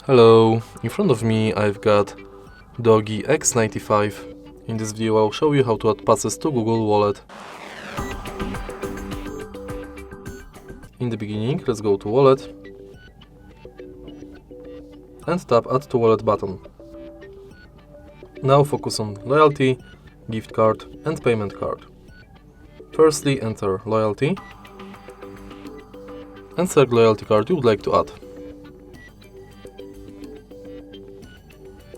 Hello, in front of me I've got DOOGEE X95. In this video I'll show you how to add passes to Google Wallet. In the beginning, let's go to Wallet and tap Add to Wallet button. Now focus on Loyalty, Gift Card and Payment Card. Firstly, enter Loyalty and select Loyalty card you would like to add.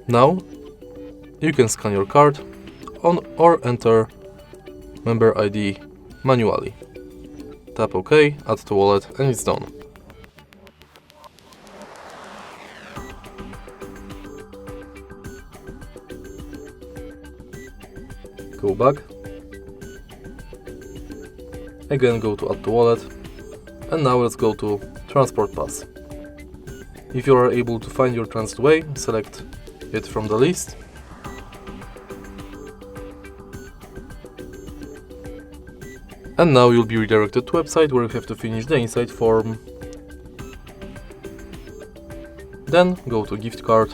Now, you can scan your card or enter member ID manually. Tap OK, add to wallet, and it's done. Go back. Again, go to add to wallet. And now let's go to transport pass. If you are able to find your transit way, select it from the list. And now you'll be redirected to a website where you have to finish the inside form. Then go to gift card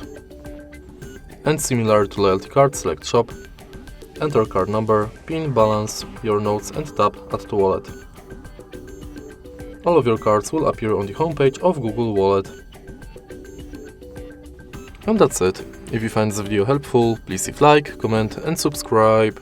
and similar to loyalty card, select shop, enter card number, PIN, balance, your notes and tap add to wallet. All of your cards will appear on the homepage of Google Wallet. And that's it. If you find this video helpful, please leave like, comment and subscribe.